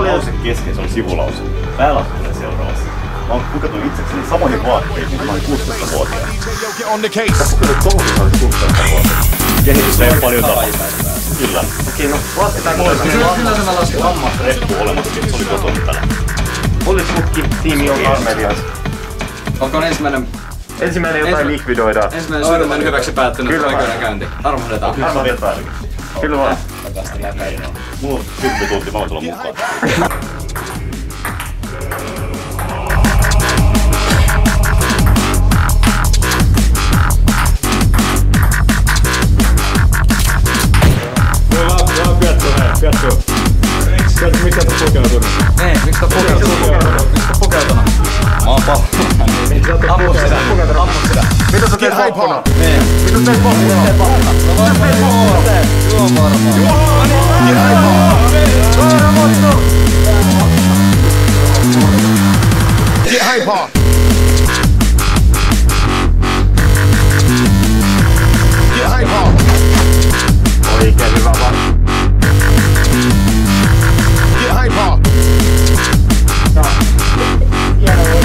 paljon... Lause kesken, se oli sivulause. Päälaskunen seuraavassa. Mä oon pukeutunut itsekseni samoihin vaatteisiin, kun mä olin 16-vuotiaana. Sä pukeudut tohon, kun sä olit 16-vuotiaana. Kehitystä ei oo paljon tapahtunut. Kyllä. Okei, no lasketaan lammasreppu olemassa, se oli kotona tänään. Politsukki-tiimi on armerias. Onko ensimmäinen... Ensimmäinen jotain likvidoidaan. Ensimmäinen sydämen hyväksi päättynyt oikeudenkäynti. Armohdetaan. Armohdetaan. Kyllä vaan. Mulla on 10 tuntia, mä voin tulla mukaan. Miksi sä oot pukeutunut? Ei, miksi sä oot pukeutunut? Mä oon paha. Ammu sitä. Mitä sä teet vappuna? Mitä sä teet vappuna? Juo varmaan. Get hyper! Get hyper! Oikein hyvä vaan. Get hyper! Get hyper!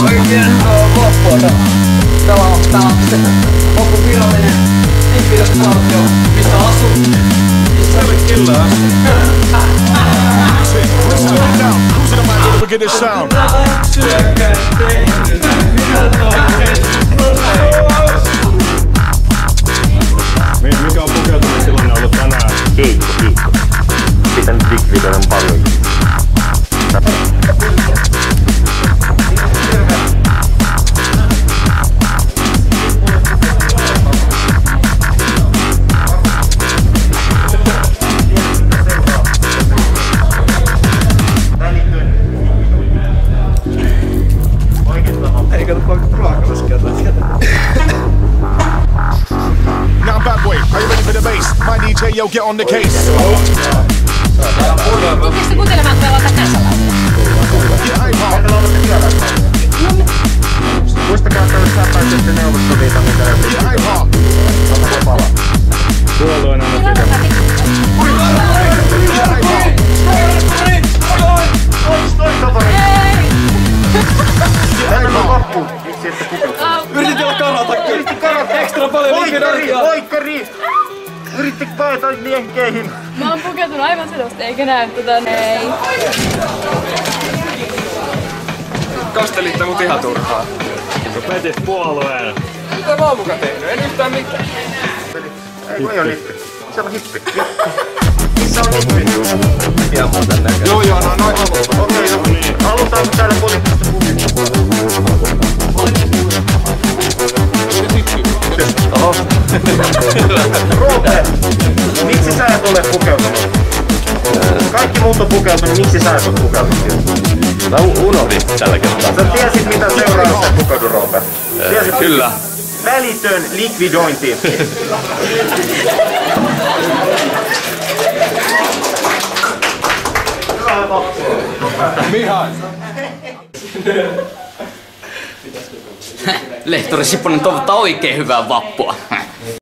Oikein vappua. Täällä on se vappun virallinen inspiraatio. Missä asut? Missä olet kyllä Look at this sound. Mikä on pukeutumistilanne ollut tänään? Kiikko. Pitää nyt likvidoida paljon. Now bad boy, are you ready for the bass? My DJ, yo, get on the case. Oikeesti kuuntelemaan pelata kansanlauluja. Get hyper! Muistakaa, että jos sä pääsette Neuvostoliiton, niin täällä Get hyper! puolueen aina sitä. Tänään on vappu. Miksi ette pukeutunut? Yritit olla karatakki. Yritti karata. Ekstra paljon likvidointia. Oikkari! Yritti paeta lienkeihin. Mä oon pukeutunut aivan selosti, eikä näy ei. Kastelitte mut ihan turhaa. Sä petit puolueen. Mitä mä oon muka tehnyt? En yhtään mitään. Ei ole hippi. Se on hippi. Missä on hippi? Ihan muuten näkee. Joo, no noin. Okei, no niin. Halutaanko täällä poliittista kuvia? Oho. Roope, miksi sä et ole pukeutunut? Kaikki muut on pukeutunut, miksi sä et ole pukeutunut? Mä unohdin tällä kertaa. Sä tiesit mitä seuraa, jos sä pukeudu, Roope? Kyllä. Välitön likvidointi. Mihai! Lehtori Siponen toivottaa oikein hyvää vappua.